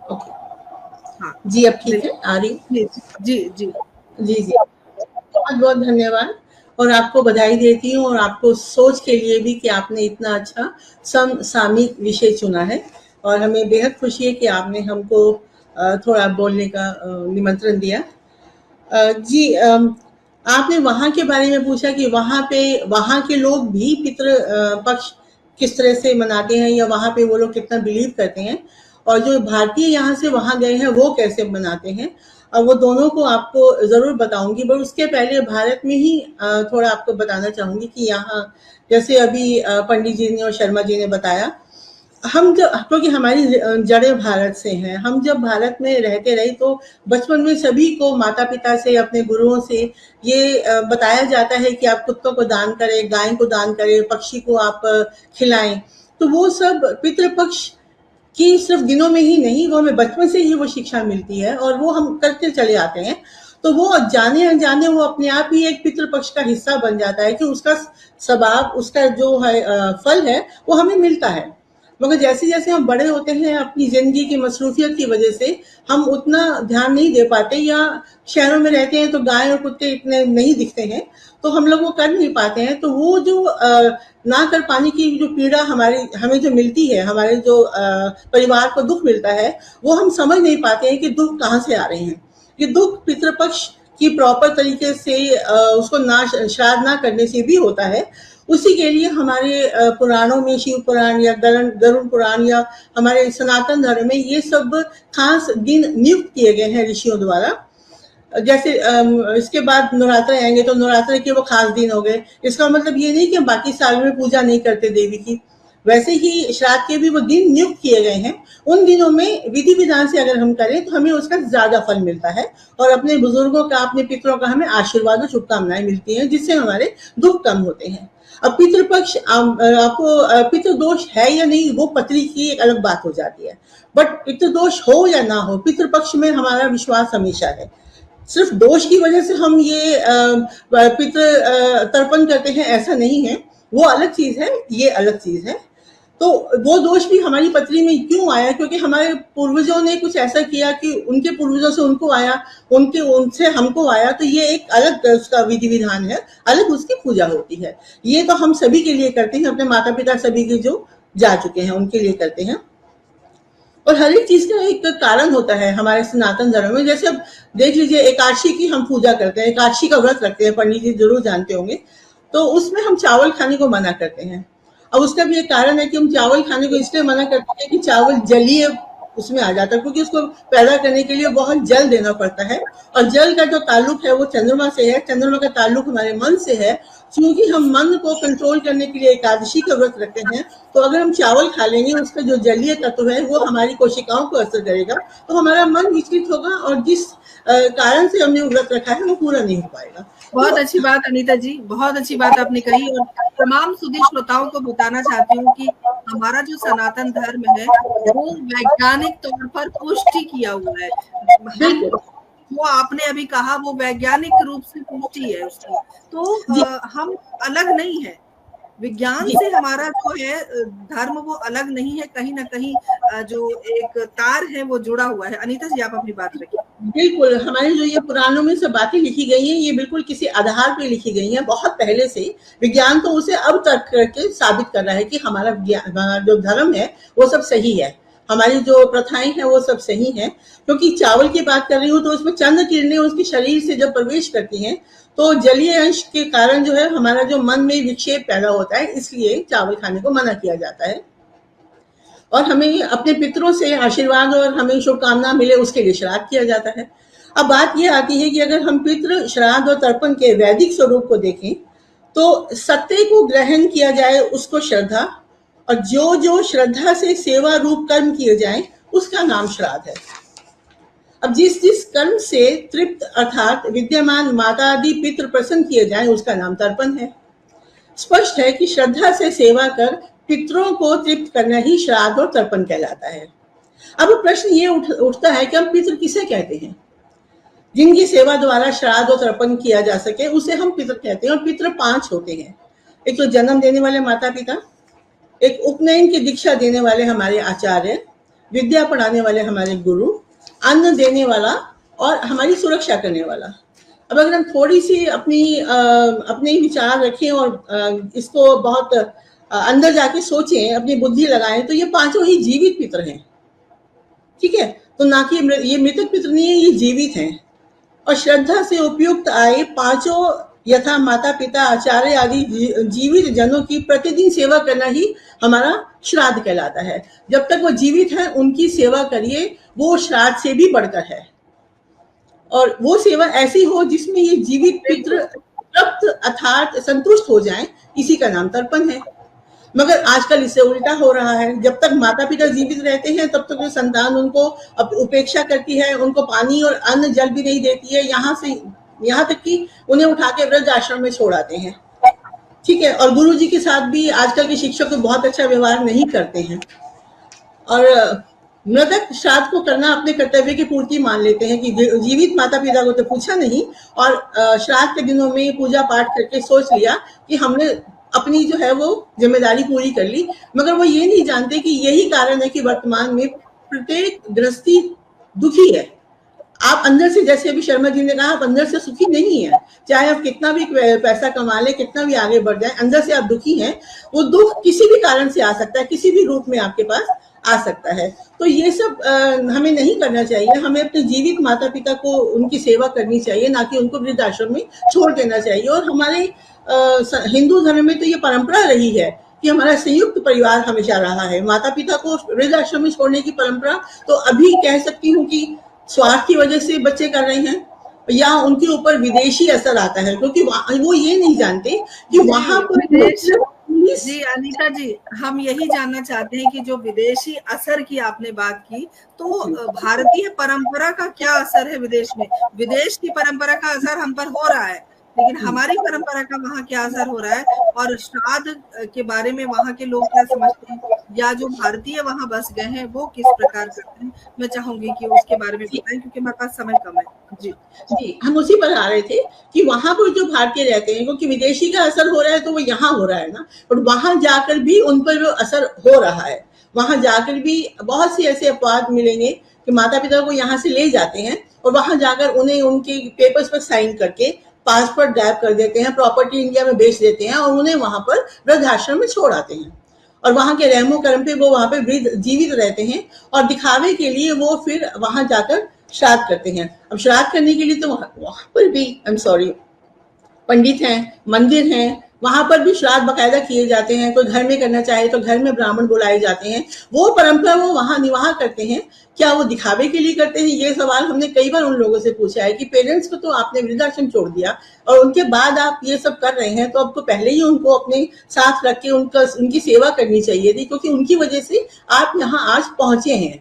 Okay हाँ जी, अब ठीक है, आ रही? जी जी जी जी जी, बहुत बहुत धन्यवाद। और आपको बधाई देती हूँ, और आपको सोच के लिए भी कि आपने इतना अच्छा समसामयिक विषय चुना है। और हमें बेहद खुशी है कि आपने हमको थोड़ा बोलने का निमंत्रण दिया। जी, आपने वहाँ के बारे में पूछा कि वहाँ पे वहाँ के लोग भी पितृ पक्ष किस तरह से मनाते हैं, या वहाँ पे वो लोग कितना बिलीव करते हैं, और जो भारतीय यहाँ से वहाँ गए हैं वो कैसे मनाते हैं। वो दोनों को आपको ज़रूर बताऊंगी, पर उसके पहले भारत में ही थोड़ा आपको बताना चाहूंगी कि यहाँ जैसे अभी पंडित जी ने और शर्मा जी ने बताया, हम जब, क्योंकि हमारी जड़ें भारत से हैं, हम जब भारत में रहते रहे तो बचपन में सभी को माता पिता से, अपने गुरुओं से ये बताया जाता है कि आप कुत्तों को दान करें, गाय को दान करें, पक्षी को आप खिलाएं। तो वो सब पितृपक्ष की सिर्फ दिनों में ही नहीं, वो हमें बचपन से ही वो शिक्षा मिलती है और वो हम करते चले आते हैं। तो वो जाने अनजाने वो अपने आप ही एक पितृपक्ष का हिस्सा बन जाता है कि उसका स्वभाव, उसका जो है फल है वो हमें मिलता है। मगर जैसे जैसे हम बड़े होते हैं, अपनी जिंदगी की मसरूफियत की वजह से हम उतना ध्यान नहीं दे पाते, या शहरों में रहते हैं तो गाय और कुत्ते इतने नहीं दिखते हैं, तो हम लोग वो कर नहीं पाते हैं। तो वो जो ना कर पाने की जो पीड़ा हमें जो मिलती है, हमारे जो परिवार को दुख मिलता है, वो हम समझ नहीं पाते हैं कि दुख कहाँ से आ रहे हैं। ये दुख पितृपक्ष की प्रॉपर तरीके से उसको ना श्राद्ध ना करने से भी होता है। उसी के लिए हमारे पुराणों में, शिव पुराण या गरुड़ पुराण या हमारे सनातन धर्म में ये सब खास दिन नियुक्त किए गए हैं ऋषियों द्वारा। जैसे इसके बाद नवरात्र आएंगे तो नवरात्र के वो खास दिन हो गए। इसका मतलब ये नहीं कि हम बाकी साल में पूजा नहीं करते देवी की, वैसे ही श्राद्ध के भी वो दिन नियुक्त किए गए हैं। उन दिनों में विधि विधान से अगर हम करें तो हमें उसका ज्यादा फल मिलता है, और अपने बुजुर्गों का, अपने पितरों का हमें आशीर्वाद और शुभकामनाएं मिलती हैं, जिससे हमारे दुख कम होते हैं। अब पितृपक्ष आपको पितृदोष है या नहीं, वो पत्री की एक अलग बात हो जाती है। बट पितृदोष हो या ना हो, पितृपक्ष में हमारा विश्वास हमेशा है। सिर्फ दोष की वजह से हम ये पितृ तर्पण करते हैं ऐसा नहीं है, वो अलग चीज है, ये अलग चीज है। तो वो दोष भी हमारी पत्री में क्यों आया, क्योंकि हमारे पूर्वजों ने कुछ ऐसा किया कि उनके पूर्वजों से उनको आया, उनके उनसे हमको आया, तो ये एक अलग उसका विधि विधान है, अलग उसकी पूजा होती है। ये तो हम सभी के लिए करते हैं, अपने माता पिता सभी के जो जा चुके हैं उनके लिए करते हैं। और हर एक चीज का एक कारण होता है हमारे सनातन धर्म में। जैसे अब देख लीजिए, एकादशी की हम पूजा करते हैं, एकादशी का व्रत रखते हैं, पंडित जी जरूर जानते होंगे। तो उसमें हम चावल खाने को मना करते हैं। अब उसका भी एक कारण है कि हम चावल खाने को इसलिए मना करते हैं कि चावल जलीय उसमें आ जाता है, क्योंकि उसको पैदा करने के लिए बहुत जल देना पड़ता है, और जल का जो ताल्लुक है वो चंद्रमा से है, चंद्रमा का ताल्लुक हमारे मन से है। क्योंकि हम मन को कंट्रोल करने के लिए एकादशी का व्रत रखते हैं, तो अगर हम चावल खा लेंगे, उसका जो जलीय तत्व है वो हमारी कोशिकाओं को असर करेगा, तो हमारा मन विचलित होगा, और जिस कारण से हमने व्रत रखा है वो पूरा नहीं हो पाएगा। बहुत अच्छी बात अनीता जी, बहुत अच्छी बात आपने कही। और तमाम सुधी श्रोताओं को बताना चाहती हूँ कि हमारा जो सनातन धर्म है वो वैज्ञानिक तौर पर पुष्टि किया हुआ है। हम बिल्कुल वो आपने अभी कहा वो वैज्ञानिक रूप से पुष्टि है उसकी। तो जी हम अलग नहीं है, विज्ञान जी से हमारा जो है धर्म वो अलग नहीं है, कहीं ना कहीं जो एक तार है वो जुड़ा हुआ है। अनीता जी आप अपनी बात रखिए। बिल्कुल, हमारे जो ये पुराणों में सब बातें लिखी गई हैं, ये बिल्कुल किसी आधार पे लिखी गई हैं, बहुत पहले से। विज्ञान तो उसे अब तक करके साबित कर रहा है कि हमारा जो धर्म है वो सब सही है, हमारी जो प्रथाएं हैं वो सब सही हैं। क्योंकि चावल की बात कर रही हूँ तो उसमें चंद्र किरणें उसके शरीर से जब प्रवेश करती हैं, तो जलीय अंश के कारण जो है हमारा जो मन में विक्षेप पैदा होता है, इसलिए चावल खाने को मना किया जाता है। और हमें अपने पितरों से आशीर्वाद और हमें शुभकामना मिले, उसके लिए श्राद्ध किया जाता है। अब बात यह आती है कि अगर हम पितृ श्राद्ध और तर्पण के वैदिक स्वरूप को देखें, तो सत्य को ग्रहण किया जाए, उसको श्रद्धा, और जो जो श्रद्धा से सेवा रूप कर्म किए जाएं उसका नाम श्राद्ध है। अब जिस जिस कर्म से तृप्त अर्थात विद्यमान माता आदि पितृ प्रसन्न किए जाएं उसका नाम तर्पण है। स्पष्ट है कि श्रद्धा से सेवा कर पितरों को तृप्त करना ही श्राद्ध और तर्पण कहलाता है। अब प्रश्न ये उठता है कि हम पितृ किसे कहते हैं? जिनकी सेवा द्वारा श्राद्ध और तर्पण किया जा सके उसे हम पितृ कहते हैं। और पितृ 5 होते हैं। एक तो जन्म देने वाले माता पिता, एक उपनयन की दीक्षा देने वाले हमारे आचार्य, विद्या पढ़ाने वाले हमारे गुरु, अन्न देने वाला और हमारी सुरक्षा करने वाला। अब अगर हम थोड़ी सी अपने विचार रखें और इसको बहुत अंदर जाके सोचें, अपनी बुद्धि लगाएं, तो ये पांचों ही जीवित पितर हैं, ठीक है। तो ना कि ये मृतक पितर नहीं है, ये जीवित हैं। और श्रद्धा से उपयुक्त आए पांचों यथा माता पिता आचार्य आदि जीवित जनों की प्रतिदिन सेवा करना ही हमारा श्राद्ध कहलाता है। जब तक वो जीवित हैं उनकी सेवा करिए, वो श्राद्ध से भी बढ़कर है। और वो सेवा ऐसी हो जिसमें ये जीवित पितृ तृप्त अर्थात संतुष्ट हो जाएं, इसी का नाम तर्पण है। मगर आजकल इससे उल्टा हो रहा है। जब तक माता पिता जीवित रहते हैं तब तक जो संतान उनको उपेक्षा करती है, उनको पानी और अन्न जल भी नहीं देती है, यहाँ तक कि उन्हें उठा के वृद्ध आश्रम में छोड़ आते हैं, ठीक है। और गुरु जी के साथ भी आजकल के शिक्षक बहुत अच्छा व्यवहार नहीं करते हैं। और मृतक श्राद्ध को करना अपने कर्तव्य की पूर्ति मान लेते हैं कि जीवित माता पिता को तो पूछा नहीं, और श्राद्ध के दिनों में पूजा पाठ करके सोच लिया कि हमने अपनी जो है वो जिम्मेदारी पूरी कर ली। मगर वो ये नहीं जानते कि यही कारण है कि वर्तमान में प्रत्येक गृहस्थी दुखी है। आप अंदर से, जैसे अभी शर्मा जी ने कहा, आप अंदर से सुखी नहीं है। चाहे आप कितना भी पैसा कमा ले, कितना भी आगे बढ़ जाए, अंदर से आप दुखी हैं। वो दुख किसी भी कारण से आ सकता है, किसी भी रूप में आपके पास आ सकता है। तो ये सब हमें नहीं करना चाहिए। हमें अपने जीवित माता पिता को उनकी सेवा करनी चाहिए, ना कि उनको वृद्धाश्रम में छोड़ देना चाहिए। और हमारे हिंदू धर्म में तो ये परंपरा रही है कि हमारा संयुक्त परिवार हमेशा रहा है। माता पिता को वृद्धाश्रम में छोड़ने की परंपरा तो अभी कह सकती हूँ कि स्वार्थ की वजह से बच्चे कर रहे हैं, या उनके ऊपर विदेशी असर आता है, क्योंकि वो ये नहीं जानते कि वहां पर। जी अनीता जी, हम यही जानना चाहते हैं कि जो विदेशी असर की आपने बात की, तो भारतीय परंपरा का क्या असर है विदेश में? विदेश की परंपरा का असर हम पर हो रहा है, लेकिन हमारी परंपरा का वहाँ क्या असर हो रहा है, और श्राद्ध के बारे में वहाँ के लोग क्या समझते हैं, या जो भारतीय वहाँ बस गए हैं वो किस प्रकार करते हैं? मैं चाहूंगी कि उसके बारे में बताएं, क्योंकि हमारे पास समय कम है। जी, हम उसी पर आ रहे थे कि वहां पर जो भारतीय रहते हैं, क्योंकि विदेशी का असर हो रहा है तो वो यहाँ हो रहा है ना, और वहां जाकर भी उन पर जो असर हो रहा है, वहां जाकर भी बहुत सी ऐसे अपवाद मिलेंगे कि माता पिता को यहाँ से ले जाते हैं और वहां जाकर उन्हें उनके पेपर्स पर साइन करके पासपोर्ट गायब कर देते हैं, प्रॉपर्टी इंडिया में बेच देते हैं और उन्हें वहां पर वृद्धाश्रम में छोड़ आते हैं। और वहां के रहमो कर्म पे वो वहां पे वृद्ध जीवित रहते हैं, और दिखावे के लिए वो फिर वहां जाकर श्राद्ध करते हैं। अब श्राद्ध करने के लिए तो वहां पर भी पंडित हैं, मंदिर हैं, वहां पर भी श्राद्ध बकायदा किए जाते हैं। कोई घर में करना चाहे तो घर में ब्राह्मण बुलाए जाते हैं। वो परंपरा वो वहां निवाह करते हैं। क्या वो दिखावे के लिए करते हैं? ये सवाल हमने कई बार उन लोगों से पूछा है कि पेरेंट्स को तो आपने वृद्धाश्रम छोड़ दिया और उनके बाद आप ये सब कर रहे हैं, तो आपको पहले ही उनको अपने साथ रख के उनकी सेवा करनी चाहिए थी, क्योंकि उनकी वजह से आप यहाँ आज पहुंचे हैं।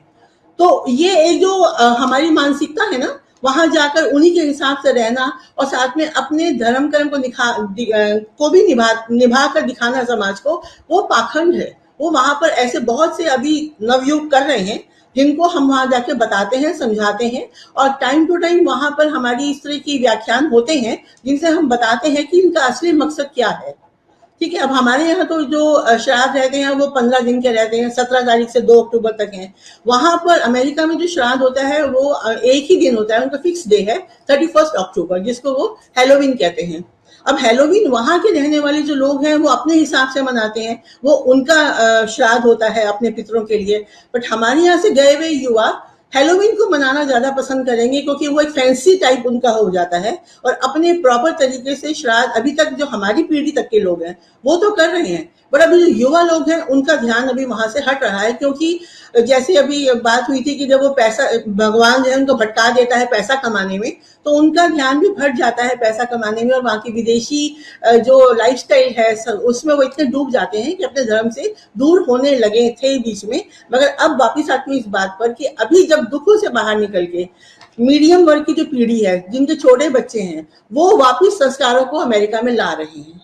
तो ये एक जो हमारी मानसिकता है ना, वहां जाकर उन्हीं के हिसाब से रहना और साथ में अपने धर्म कर्म को भी निभा कर दिखाना समाज को, वो पाखंड है। वो वहां पर ऐसे बहुत से अभी नवयुग कर रहे हैं जिनको हम वहां जाके बताते हैं, समझाते हैं, और टाइम टू टाइम वहां पर हमारी इस तरह की व्याख्यान होते हैं जिनसे हम बताते हैं कि इनका असली मकसद क्या है। ठीक है। अब हमारे यहाँ तो जो श्राद्ध रहते हैं वो 15 दिन के रहते हैं, 17 तारीख से 2 अक्टूबर तक हैं। वहां पर अमेरिका में जो श्राद्ध होता है वो एक ही दिन होता है, उनका फिक्स डे है 31 अक्टूबर, जिसको वो हैलोवीन कहते हैं। अब हैलोवीन वहां के रहने वाले जो लोग हैं वो अपने हिसाब से मनाते हैं, वो उनका श्राद्ध होता है अपने पितरों के लिए। बट हमारे यहाँ से गए हुए युवा हैलोवीन को मनाना ज्यादा पसंद करेंगे, क्योंकि वो एक फैंसी टाइप उनका हो जाता है, और अपने प्रॉपर तरीके से श्राद्ध अभी तक जो हमारी पीढ़ी तक के लोग हैं वो तो कर रहे हैं, बट अभी जो युवा लोग हैं उनका ध्यान अभी वहां से हट रहा है। क्योंकि जैसे अभी बात हुई थी कि जब वो पैसा, भगवान जो है उनको भटका देता है पैसा कमाने में, तो उनका ध्यान भी भट जाता है पैसा कमाने में, और वहाँ की विदेशी जो लाइफस्टाइल है उसमें वो इतने डूब जाते हैं कि अपने धर्म से दूर होने लगे थे बीच में। मगर अब वापिस आती हूँ इस बात पर कि अभी जब दुखों से बाहर निकल के मीडियम वर्ग की जो पीढ़ी है, जिनके छोटे बच्चे हैं, वो वापिस संस्कारों को अमेरिका में ला रहे हैं।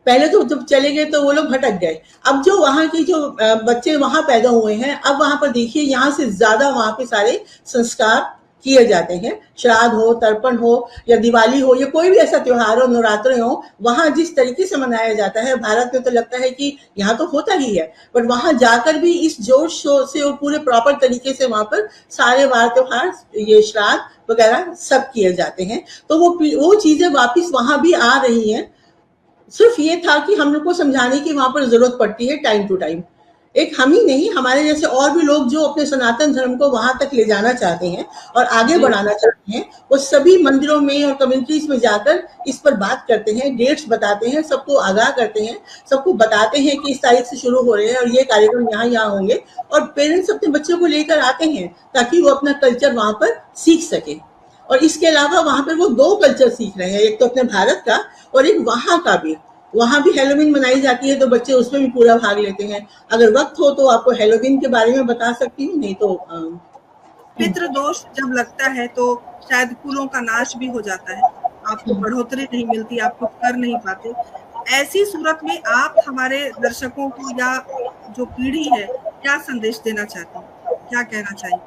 पहले तो जब चले गए तो वो लोग भटक गए। अब जो वहां की जो बच्चे वहां पैदा हुए हैं, अब वहां पर देखिए यहाँ से ज्यादा वहां पे सारे संस्कार किए जाते हैं, श्राद्ध हो, तर्पण हो या दिवाली हो या कोई भी ऐसा त्योहार हो, नवरात्रे हो, वहां जिस तरीके से मनाया जाता है, भारत में तो लगता है कि यहाँ तो होता ही है, बट वहां जाकर भी इस जोर शोर से और पूरे प्रॉपर तरीके से वहां पर सारे वार त्योहार, ये श्राद्ध वगैरह सब किए जाते हैं। तो वो चीजें वापिस वहां भी आ रही हैं। सिर्फ ये था कि हम लोग को समझाने की वहां पर जरूरत पड़ती है टाइम टू टाइम। एक हम ही नहीं, हमारे जैसे और भी लोग जो अपने सनातन धर्म को वहां तक ले जाना चाहते हैं और आगे बढ़ाना चाहते हैं, वो सभी मंदिरों में और कम्युनिटीज में जाकर इस पर बात करते हैं, डेट्स बताते हैं, सबको आगाह करते हैं, सबको बताते हैं कि इस तारीख से शुरू हो रहे हैं और ये कार्यक्रम यहाँ यहाँ होंगे, और पेरेंट्स अपने बच्चों को लेकर आते हैं ताकि वो अपना कल्चर वहां पर सीख सके। और इसके अलावा वहां पर वो 2 कल्चर सीख रहे हैं, एक तो अपने भारत का और एक वहां का भी। वहां भी हेलोवीन मनाई जाती है, तो बच्चे उसमें भी पूरा भाग लेते हैं। अगर वक्त हो तो आपको हेलोवीन के बारे में बता सकती हूँ, नहीं तो पितृदोष जब लगता है तो शायद कुलों का नाश भी हो जाता है, आपको बढ़ोतरी नहीं मिलती, आप कुछ कर नहीं पाते। ऐसी सूरत में आप हमारे दर्शकों को या जो पीढ़ी है, क्या संदेश देना चाहते हैं, क्या कहना चाहिए?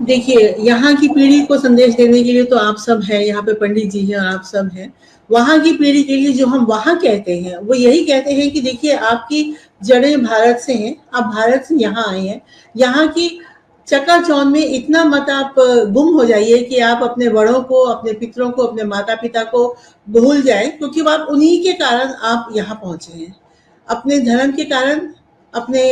देखिए, यहाँ की पीढ़ी को संदेश देने के लिए तो आप सब हैं, यहाँ पे पंडित जी हैं, आप सब हैं। वहां की पीढ़ी के लिए जो हम वहां कहते हैं, वो यही कहते हैं कि देखिए, आपकी जड़ें भारत से हैं, आप भारत से यहाँ आए हैं। यहाँ की चकाचौंध में इतना मत आप गुम हो जाइए कि आप अपने बड़ों को, अपने पितरों को, अपने माता पिता को भूल जाए, क्योंकि आप उन्हीं के कारण आप यहाँ पहुंचे हैं। अपने धर्म के कारण, अपने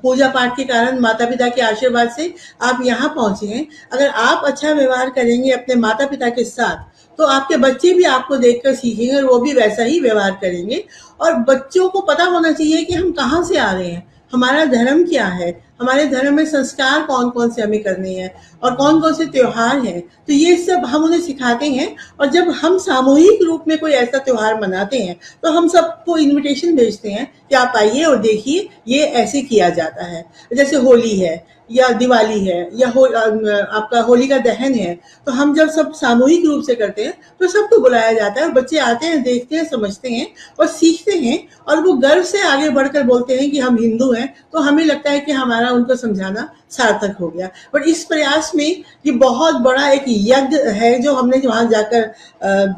पूजा पाठ के कारण, माता पिता के आशीर्वाद से आप यहाँ पहुंचे हैं। अगर आप अच्छा व्यवहार करेंगे अपने माता पिता के साथ, तो आपके बच्चे भी आपको देखकर सीखेंगे और वो भी वैसा ही व्यवहार करेंगे। और बच्चों को पता होना चाहिए कि हम कहाँ से आ रहे हैं, हमारा धर्म क्या है, हमारे धर्म में संस्कार कौन कौन से हमें करने हैं और कौन कौन से त्योहार हैं। तो ये सब हम उन्हें सिखाते हैं। और जब हम सामूहिक रूप में कोई ऐसा त्योहार मनाते हैं, तो हम सबको इनविटेशन भेजते हैं कि आप आइए और देखिए, ये ऐसे किया जाता है। जैसे होली है या दिवाली है या आपका होलिका दहन है, तो हम जब सब सामूहिक रूप से करते हैं तो सबको बुलाया जाता है, बच्चे आते हैं, देखते हैं, समझते हैं और सीखते हैं, और वो गर्व से आगे बढ़कर बोलते हैं कि हम हिंदू हैं। तो हमें लगता है कि हमारा उनको समझाना सार्थक हो गया। बट इस प्रयास में ये बहुत बड़ा एक यज्ञ है जो हमने वहां जाकर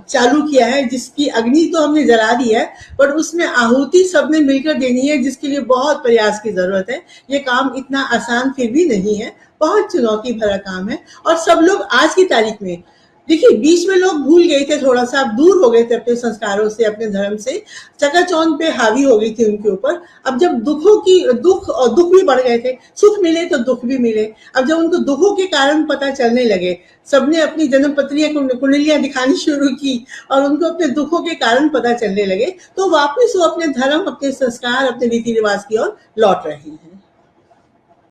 चालू किया है, जिसकी अग्नि तो हमने जला दी है, पर उसमें आहुति सबने मिलकर देनी है, जिसके लिए बहुत प्रयास की जरूरत है। ये काम इतना आसान फिर भी नहीं है, बहुत चुनौती भरा काम है। और सब लोग आज की तारीख में, देखिए, बीच में लोग भूल गए थे, थोड़ा सा दूर हो गए थे अपने संस्कारों से, अपने धर्म से, चकाचौंध पे हावी हो गई थी उनके ऊपर। अब जब दुख भी बढ़ गए थे, सुख मिले तो दुख भी मिले। अब जब उनको दुखों के कारण पता चलने लगे, सबने अपनी जन्म पत्रियां, कुंडलियां दिखानी शुरू की और उनको अपने दुखों के कारण पता चलने लगे, तो वापस वो अपने धर्म, अपने संस्कार, अपने रीति रिवाज की ओर लौट रहे हैं।